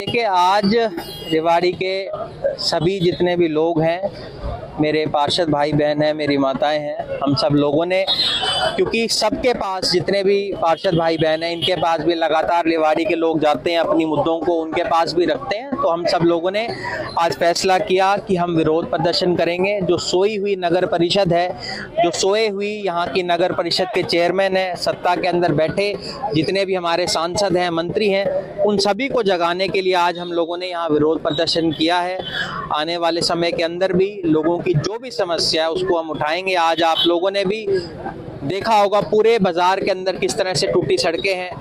देखिए, आज रेवाड़ी के सभी जितने भी लोग हैं, मेरे पार्षद भाई बहन हैं, मेरी माताएं हैं, हम सब लोगों ने, क्योंकि सबके पास जितने भी पार्षद भाई बहन हैं, इनके पास भी लगातार रेवाड़ी के लोग जाते हैं, अपनी मुद्दों को उनके पास भी रखते हैं। तो हम सब लोगों ने आज फैसला किया कि हम विरोध प्रदर्शन करेंगे। जो सोई हुई नगर परिषद है, जो सोए हुई यहाँ की नगर परिषद के चेयरमैन हैं, सत्ता के अंदर बैठे जितने भी हमारे सांसद हैं, मंत्री हैं, उन सभी को जगाने के लिए आज हम लोगों ने यहाँ विरोध प्रदर्शन किया है। आने वाले समय के अंदर भी लोगों की जो भी समस्या है उसको हम उठाएंगे। आज आप लोगों ने भी देखा होगा पूरे बाजार के अंदर किस तरह से टूटी सड़कें हैं,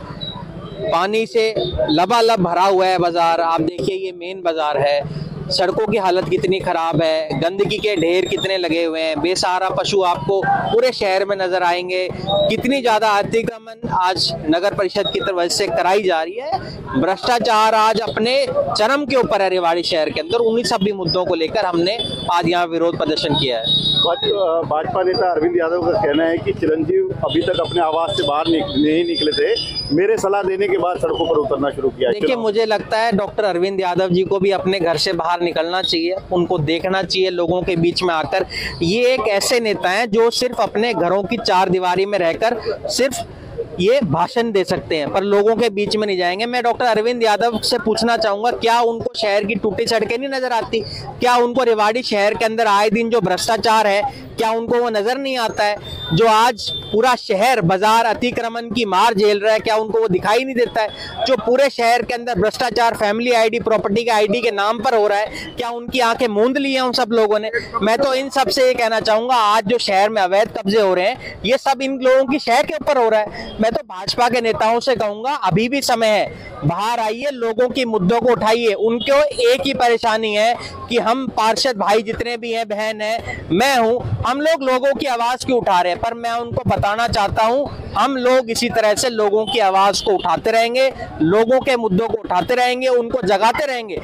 पानी से लबालब भरा हुआ है बाजार। आप देखिए, ये मेन बाजार है, सड़कों की हालत कितनी खराब है, गंदगी के ढेर कितने लगे हुए हैं, बेसहारा पशु आपको पूरे शहर में नजर आएंगे। कितनी ज्यादा अतिक्रमण आज नगर परिषद की तरफ से कराई जा रही है। भ्रष्टाचार आज अपने चरम के ऊपर है रेवाड़ी शहर के अंदर। उन्हीं सभी मुद्दों को लेकर हमने आज यहाँ विरोध प्रदर्शन किया है। भाजपा नेता अरविंद यादव का कहना है कि चिरंजीव अभी तक अपने आवास से बाहर नहीं निकले थे, मेरे सलाह देने के बाद सड़कों पर उतरना शुरू किया। देखिए, मुझे लगता है डॉक्टर अरविंद यादव जी को भी अपने घर से बाहर निकलना चाहिए, उनको देखना चाहिए लोगों के बीच में आकर। ये एक ऐसे नेता हैं जो सिर्फ अपने घरों की चार दीवारी में रहकर सिर्फ ये भाषण दे सकते हैं, पर लोगों के बीच में नहीं जाएंगे। मैं डॉक्टर अरविंद यादव से पूछना चाहूंगा, क्या उनको शहर की टूटी सड़कें नहीं नजर आती? क्या उनको रेवाड़ी शहर के अंदर आए दिन जो भ्रष्टाचार है, क्या उनको वो नजर नहीं आता है? जो आज पूरा शहर बाजार अतिक्रमण की मार झेल रहा है, क्या उनको वो दिखाई नहीं देता है? जो पूरे शहर के अंदर भ्रष्टाचार फैमिली आईडी, प्रॉपर्टी के आईडी के नाम पर हो रहा है, क्या उनकी आंखें मूंद ली हैं उन सब लोगों ने? मैं तो इन सब से ये कहना चाहूंगा, आज जो शहर में अवैध कब्जे हो रहे हैं, ये सब इन लोगों की शहर के ऊपर हो रहा है। मैं तो भाजपा के नेताओं से कहूंगा, अभी भी समय है, बाहर आइए, लोगों की मुद्दों को उठाइए। उनको एक ही परेशानी है कि हम पार्षद भाई जितने भी हैं, बहन है, मैं हूं, हम लोग लोगों की आवाज क्यों उठा रहे हैं? पर मैं उनको बताना चाहता हूं, हम लोग इसी तरह से लोगों की आवाज को उठाते रहेंगे, लोगों के मुद्दों को उठाते रहेंगे, उनको जगाते रहेंगे।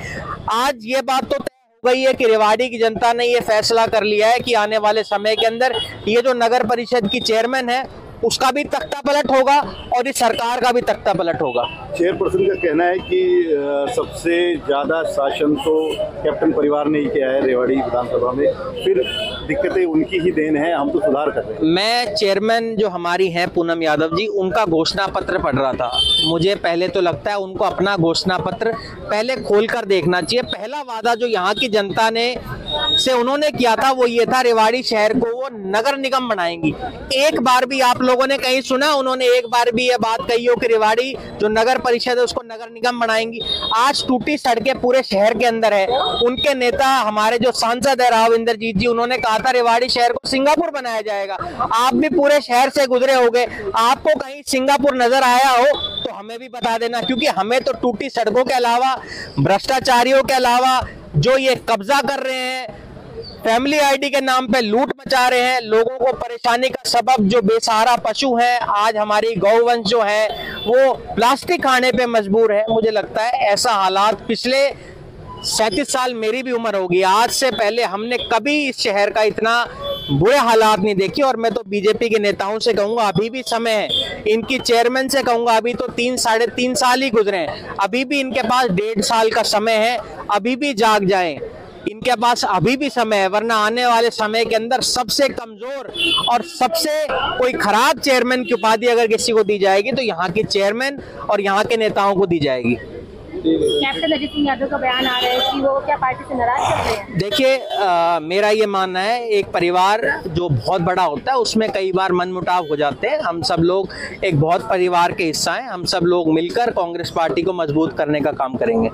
आज ये बात तो तय हो गई है कि रेवाड़ी की जनता ने ये फैसला कर लिया है कि आने वाले समय के अंदर ये जो नगर परिषद की चेयरमैन है, उसका भी तख्ता पलट होगा और इस सरकार का भी तख्ता पलट होगा। चेयरपर्सन का कहना है कि सबसे ज्यादा शासन तो कैप्टन परिवार ने ही किया है रेवाड़ी विधानसभा में, फिर दिक्कतें उनकी ही देन है, हम तो सुधार कर रहे हैं। मैं चेयरमैन जो हमारी हैं पूनम यादव जी, उनका घोषणा पत्र पढ़ रहा था। मुझे पहले तो लगता है उनको अपना घोषणा पत्र पहले खोलकर देखना चाहिए। पहला वादा जो यहाँ की जनता ने से उन्होंने किया था वो ये था, रेवाड़ी शहर को वो नगर निगम बनाएंगी। एक बार भी आप लोगों ने कहीं सुना उन्होंने एक बार भी ये बात कही हो कि रेवाड़ी जो नगर परिषद है उसको नगर निगम बनाएंगी? आज टूटी सड़कें पूरे शहर के अंदर है। उनके नेता हमारे जो सांसद है राव इंद्रजीत जी, उन्होंने कहा था रेवाड़ी शहर को सिंगापुर बनाया जाएगा। आप भी पूरे शहर से गुजरे होंगे, आपको कहीं सिंगापुर नजर आया हो तो हमें भी बता देना, क्योंकि हमें तो टूटी सड़कों के अलावा, भ्रष्टाचारियों के अलावा, जो ये कब्जा कर रहे हैं, फैमिली आईडी के नाम पे लूट मचा रहे हैं, लोगों को परेशानी का सबब जो बेसहारा पशु हैं, आज हमारी गौवंश जो है वो प्लास्टिक खाने पे मजबूर है। मुझे लगता है ऐसा हालात पिछले 37 साल मेरी भी उम्र होगी, आज से पहले हमने कभी इस शहर का इतना बुरे हालात नहीं देखे। और मैं तो बीजेपी के नेताओं से कहूंगा, अभी भी समय है, इनकी चेयरमैन से कहूंगा, अभी तो 3-3.5 साल ही गुजरे हैं, अभी भी इनके पास 1.5 साल का समय है, अभी भी जाग जाएं, इनके पास अभी भी समय है। वरना आने वाले समय के अंदर सबसे कमजोर और सबसे कोई खराब चेयरमैन की उपाधि अगर किसी को दी जाएगी तो यहाँ के चेयरमैन और यहाँ के नेताओं को दी जाएगी। कैप्टन अजीत सिंह यादव का बयान आ रहा है कि वो क्या पार्टी से नाराज कर रहे हैं? देखिए, मेरा ये मानना है, एक परिवार जो बहुत बड़ा होता है उसमें कई बार मनमुटाव हो जाते हैं। हम सब लोग एक बहुत परिवार के हिस्सा हैं, हम सब लोग मिलकर कांग्रेस पार्टी को मजबूत करने का काम करेंगे।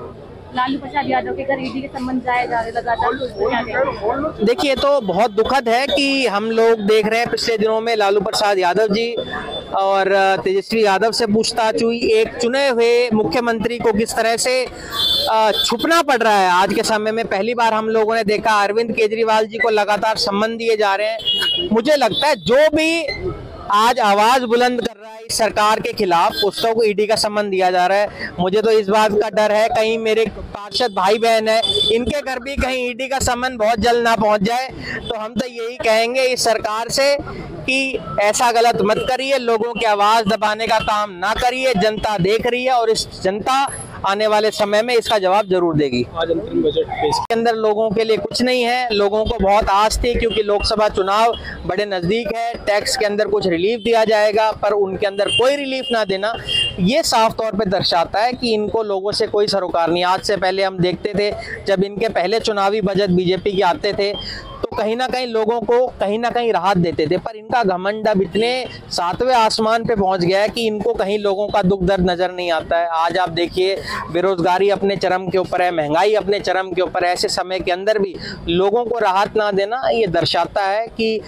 लालू प्रसाद यादव के घर ईडी के संबंध जाए जा रहे लगातार, देखिए, तो बहुत दुखद है कि हम लोग देख रहे हैं पिछले दिनों में लालू प्रसाद यादव जी और तेजस्वी यादव से पूछताछ हुई। एक चुने हुए मुख्यमंत्री को किस तरह से छुपना पड़ रहा है आज के समय में। पहली बार हम लोगों ने देखा अरविंद केजरीवाल जी को लगातार सम्मान दिए जा रहे हैं। मुझे लगता है जो भी आज आवाज बुलंद कर रहा है इस सरकार के खिलाफ, उसको को ईडी का सम्मान दिया जा रहा है। मुझे तो इस बात का डर है कहीं मेरे पार्षद भाई बहन है, इनके घर भी कहीं ईडी का सम्मान बहुत जल्द ना पहुंच जाए। तो हम तो यही कहेंगे इस सरकार से कि ऐसा गलत मत करिए, लोगों की आवाज दबाने का काम ना करिए। जनता देख रही है और इस जनता आने वाले समय में इसका जवाब जरूर देगी। आज अंतरिम बजट पेश के अंदर लोगों के लिए कुछ नहीं है। लोगों को बहुत आस थी क्योंकि लोकसभा चुनाव बड़े नजदीक है, टैक्स के अंदर कुछ रिलीफ दिया जाएगा, पर उनके अंदर कोई रिलीफ ना देना ये साफ तौर पे दर्शाता है कि इनको लोगों से कोई सरोकार नहीं। आज से पहले हम देखते थे जब इनके पहले चुनावी बजट बीजेपी के आते थे तो कहीं ना कहीं लोगों को कहीं ना कहीं राहत देते थे, पर इनका घमंड अब इतने 7वें आसमान पे पहुंच गया है कि इनको कहीं लोगों का दुख दर्द नजर नहीं आता है। आज आप देखिए बेरोजगारी अपने चरम के ऊपर है, महंगाई अपने चरम के ऊपर है। ऐसे समय के अंदर भी लोगों को राहत ना देना ये दर्शाता है कि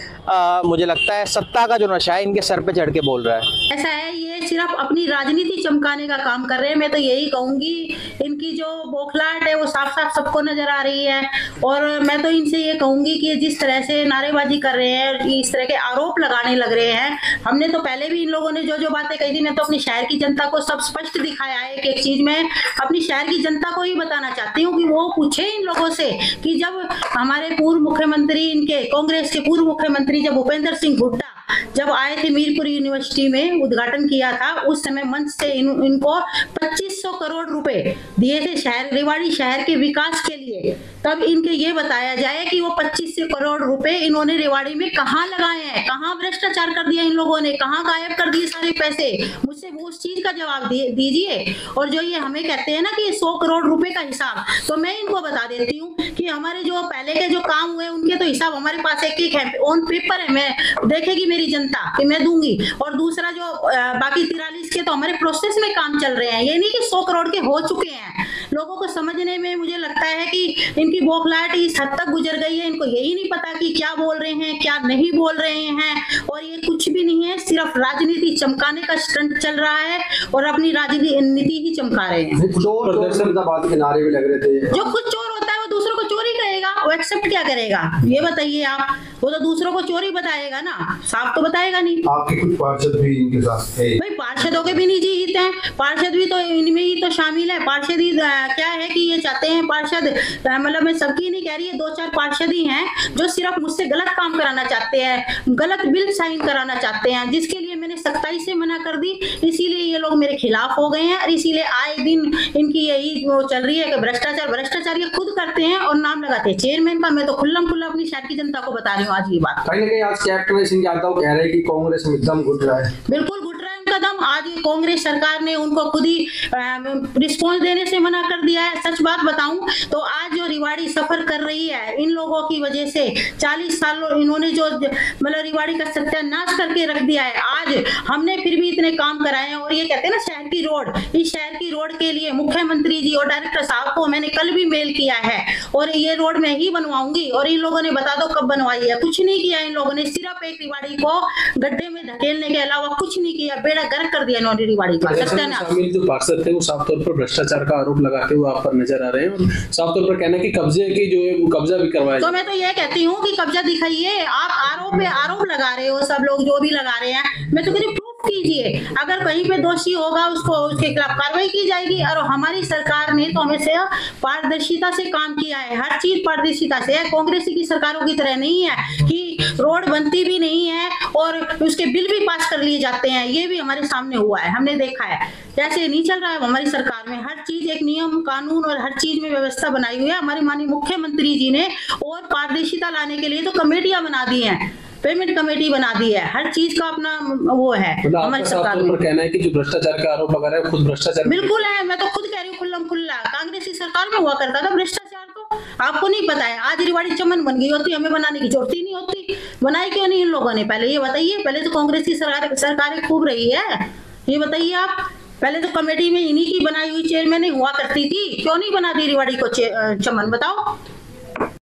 मुझे लगता है सत्ता का जो नशा है इनके सर पे चढ़ के बोल रहा है। ऐसा है, ये सिर्फ अपनी राजनीति चमकाने का काम कर रहे हैं। मैं तो यही कहूंगी, इनकी जो बौखलाहट है वो साफ साफ सबको नजर आ रही है। और मैं तो इनसे ये कहूंगी कि जिस तरह से नारेबाजी कर रहे हैं, इस तरह के आरोप लगाने लग रहे हैं, हमने तो पहले भी इन लोगों ने जो जो बातें कही थी, मैं तो अपनी शहर की जनता को सब स्पष्ट दिखाया है। एक चीज मैं अपनी शहर की जनता को ही बताना चाहती हूँ कि वो पूछे इन लोगों से कि जब हमारे पूर्व मुख्यमंत्री, इनके कांग्रेस के पूर्व मुख्यमंत्री जब भूपेंद्र सिंह हुड्डा जब आए थे मीरपुर यूनिवर्सिटी में, उद्घाटन किया था, उस समय मंच से इनको 2500 करोड़ रुपए दिए थे शहर रेवाड़ी शहर के विकास के लिए। तब इनके ये बताया जाए कि वो 2500 करोड़ रुपए इन्होंने रेवाड़ी में कहाँ लगाए हैं, कहाँ भ्रष्टाचार कर दिया इन लोगों ने, कहाँ गायब कर दिए सारे पैसे। मुझसे वो उस चीज का जवाब दीजिए। और जो ये हमें कहते हैं ना कि 100 करोड़ रुपए का हिसाब, तो मैं इनको बता देती हूँ कि हमारे जो पहले के जो काम हुए उनके तो हिसाब हमारे पास एक है, ऑन पेपर है, मैं देखेगी मेरी जनता कि मैं दूंगी। और दूसरा जो बाकी 43 के तो हमारे प्रोसेस में काम चल रहे हैं। ये नहीं कि 100 करोड़ के हो चुके हैं। लोगों को समझने में मुझे लगता है कि इनकी बौखलाहट इस हद तक गुजर गई है, इनको यही नहीं पता कि क्या बोल रहे हैं क्या नहीं बोल रहे हैं। और ये कुछ भी नहीं है, सिर्फ राजनीति चमकाने का स्टंट चल रहा है और अपनी राजनीति ही चमका रहे हैं। के नारे भी लग रहे थे। जो कुछ चोर होता है वो दूसरों को चोरी करेगा, वो एक्सेप्ट क्या करेगा ये बताइए आप? वो तो दूसरों को चोरी बताएगा ना, साफ तो बताएगा नहीं। आपके कुछ पार्षद भी इनके साथ थे। भाई पार्षदों के भी निजी हित हैं, पार्षद भी तो इनमें ही तो शामिल है। पार्षद ही क्या है कि ये चाहते हैं पार्षद, मतलब मैं सबकी नहीं कह रही है, 2-4 पार्षद ही हैं जो सिर्फ मुझसे गलत काम कराना चाहते हैं, गलत बिल साइन कराना चाहते हैं, जिसके लिए मैंने सख्ताई से मना कर दी। इसीलिए ये लोग मेरे खिलाफ हो गए हैं और इसीलिए आए दिन इनकी यही वो चल रही है कि भ्रष्टाचार ये खुद करते हैं और नाम लगाते हैं चेयरमैन का। मैं तो खुल्लम खुल्ला अपनी शहर की जनता को बता रही हूँ आज ये बात। कहीं ना कहीं आज कैप्टन सिंह यादव कह रहे हैं कि कांग्रेस में एकदम घुट रहा है। बिल्कुल घुट रहा है उनका दम। आज ये कांग्रेस सरकार ने उनको खुद ही रिस्पॉन्स देने से मना कर दिया है। सच बात बताऊं तो आज जो रेवाड़ी सफर कर रही है इन लोगों की वजह से, 40 साल इन्होंने जो मतलब रेवाड़ी का सत्यानाश करके रख दिया है। आज हमने फिर भी इतने काम कराए हैं और ये कहते हैं ना शहर की रोड, इस शहर की रोड के लिए मुख्यमंत्री जी और डायरेक्टर साहब को मैंने कल भी मेल किया है और ये रोड मैं ही बनवाऊंगी। और इन लोगों ने बता दो कब बनवाई है? कुछ नहीं किया इन लोगों ने, सिर्फ एक रेवाड़ी को गड्ढे में धकेलने के अलावा कुछ नहीं किया। बेड़ा गर्क कर दिया इन्होंने रेवाड़ी का। शामिल जो पार्षद थे वो साफ तौर पर भ्रष्टाचार का आरोप लगाते हुए आप पर नजर आ रहे हैं और साफ तौर पर कहना है कि कब्जे की जो है वो कब्जा भी करवाया। तो मैं तो ये कहती हूँ कि कब्जा दिखाइए। आप आरोप पे आरोप लगा रहे हो, सब लोग जो भी लगा रहे हैं, मैं तो कह रही प्रूफ कीजिए। अगर कहीं पे दोषी होगा उसको उसके खिलाफ कार्रवाई की जाएगी। और हमारी सरकार ने तो हमेशा पारदर्शिता से काम किया है, हर चीज पारदर्शिता से है। कांग्रेस की सरकारों की तरह नहीं है कि रोड बनती भी नहीं है और उसके बिल भी पास कर लिए जाते हैं। ये भी हमारे सामने हुआ है, हमने देखा है। जैसे नहीं चल रहा है हमारी सरकार में, हर चीज एक नियम कानून और हर चीज में व्यवस्था बनाई हुई है हमारे माननीय मुख्यमंत्री जी ने। और पारदर्शिता लाने के लिए तो कमेटियां बना दी हैं, पेमेंट कमेटी बना दी है, हर चीज का अपना वो है हमारी सरकार में। कहना है कि जो भ्रष्टाचार का आरोप लगा रहा है खुद भ्रष्टाचार बिल्कुल है। मैं तो खुद कह रही हूँ खुल्लम खुल्ला, कांग्रेस की सरकार में हुआ करता था भ्रष्टाचार। तो आपको नहीं पता है? आज रेवाड़ी चमन बन गई होती, हमें बनाने की जरूरत ही नहीं होती। बनाई क्यों नहीं इन लोगों ने? पहले ये बताइए। पहले तो कांग्रेस की सरकारें खूब रही है, ये बताइए आप। पहले तो कमेटी में इन्हीं की बनाई हुई चेयरमैन हुआ करती थी, क्यों नहीं बना दी रेवाड़ी को चमन? बताओ।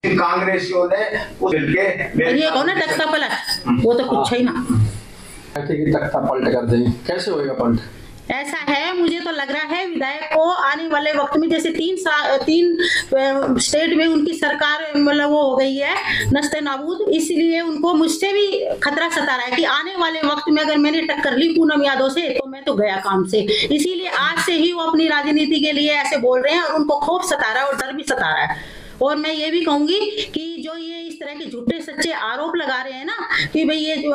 कांग्रेसियों ने ये कौन है तख्ता पलट? वो तो कुछ ही ना, तख्ता पलट कर दें। कैसे होएगा पलट? ऐसा है, मुझे तो लग रहा है विधायक को आने वाले वक्त में, जैसे 3 स्टेट में उनकी सरकार मतलब वो हो गई है नस्ते नाबूद, इसलिए उनको मुझसे भी खतरा सता रहा है कि आने वाले वक्त में अगर मैंने टक्कर ली पूनम यादव से तो मैं तो गया काम से। इसीलिए आज से ही वो अपनी राजनीति के लिए ऐसे बोल रहे हैं और उनको खौफ सता रहा है और डर भी सता रहा है। और मैं ये भी कहूंगी कि जो ये इस तरह के झूठे सच्चे आरोप लगा रहे हैं ना कि भाई ये जो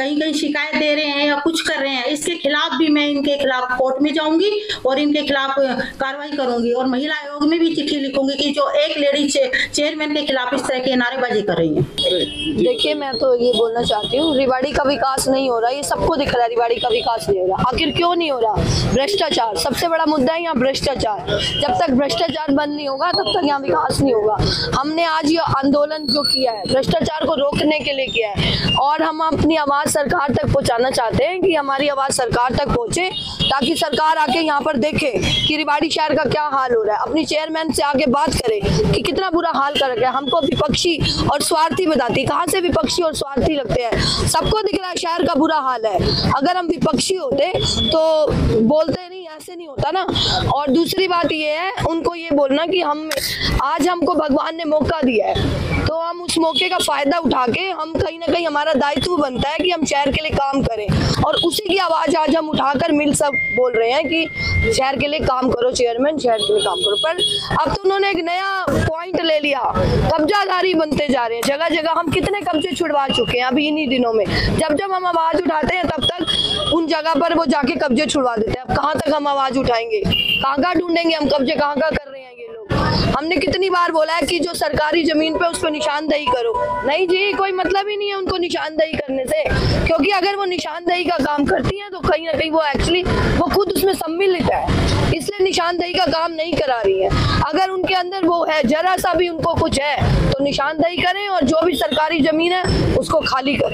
कहीं कहीं शिकायत दे रहे हैं या कुछ कर रहे हैं, इसके खिलाफ भी मैं इनके खिलाफ कोर्ट में जाऊंगी और इनके खिलाफ कार्रवाई करूंगी और महिला आयोग में भी चिट्ठी लिखूंगी कि जो एक लेडी चेयरमैन के खिलाफ इस तरह की नारेबाजी कर रही है। देखिए, मैं तो ये बोलना चाहती हूँ, रेवाड़ी का विकास नहीं हो रहा, ये सबको दिख रहा है, रेवाड़ी का विकास नहीं हो रहा। आखिर क्यों नहीं हो रहा? भ्रष्टाचार सबसे बड़ा मुद्दा है यहाँ, भ्रष्टाचार। जब तक भ्रष्टाचार बंद नहीं होगा तब तक यहाँ विकास नहीं होगा। हमने आज ये आंदोलन जो किया है भ्रष्टाचार को रोकने के लिए किया है और हम अपनी आवाज सरकार तक पहुंचाना चाहते हैं कि हमारी आवाज सरकार तक पहुंचे, ताकि सरकार आके यहाँ पर देखे कि रेवाड़ी शहर का क्या हाल हो रहा है, अपनी चेयरमैन से आके बात करे कि कितना बुरा हाल कर रखा है। हमको विपक्षी और स्वार्थी बताती, कहाँ से विपक्षी और स्वार्थी लगते हैं? सबको दिख रहा है शहर का बुरा हाल है। अगर हम विपक्षी होते तो बोलते नहीं, ऐसे नहीं होता ना। और दूसरी बात ये है, उनको ये बोलना कि हम आज हमको भगवान ने मौका दिया है तो हम उस मौके का फायदा उठा के हम कहीं ना कहीं हमारा दायित्व बनता है कि हम शहर के लिए काम करें, और उसी की आवाज आज हम उठाकर मिल सब बोल रहे हैं कि शहर के लिए काम करो चेयरमैन, शहर के लिए काम करो। पर अब तो उन्होंने एक नया पॉइंट ले लिया, कब्जादारी बनते जा रहे हैं जगह जगह। हम कितने कब्जे छुड़वा चुके हैं अभी इन्हीं दिनों में। जब जब हम आवाज उठाते हैं तब तक उन जगह पर वो जाके कब्जे छुड़वा देते हैं। अब कहाँ तक हम आवाज उठाएंगे, कहाँ ढूंढेंगे हम कब्जे, कहाँ कर रहे हैं ये लोग। हमने कितनी बार बोला है कि जो सरकारी जमीन पे उस पर निशानदेही करो, नहीं जी, कोई मतलब ही नहीं है उनको निशानदेही करने से, क्योंकि अगर वो निशानदेही का काम करती हैं तो कहीं ना कहीं वो एक्चुअली वो खुद उसमें सम्मिलित है, इसलिए निशानदेही का काम नहीं करा रही है। अगर उनके अंदर वो है, जरा सा भी उनको कुछ है तो निशानदेही करें और जो भी सरकारी जमीन है उसको खाली करें।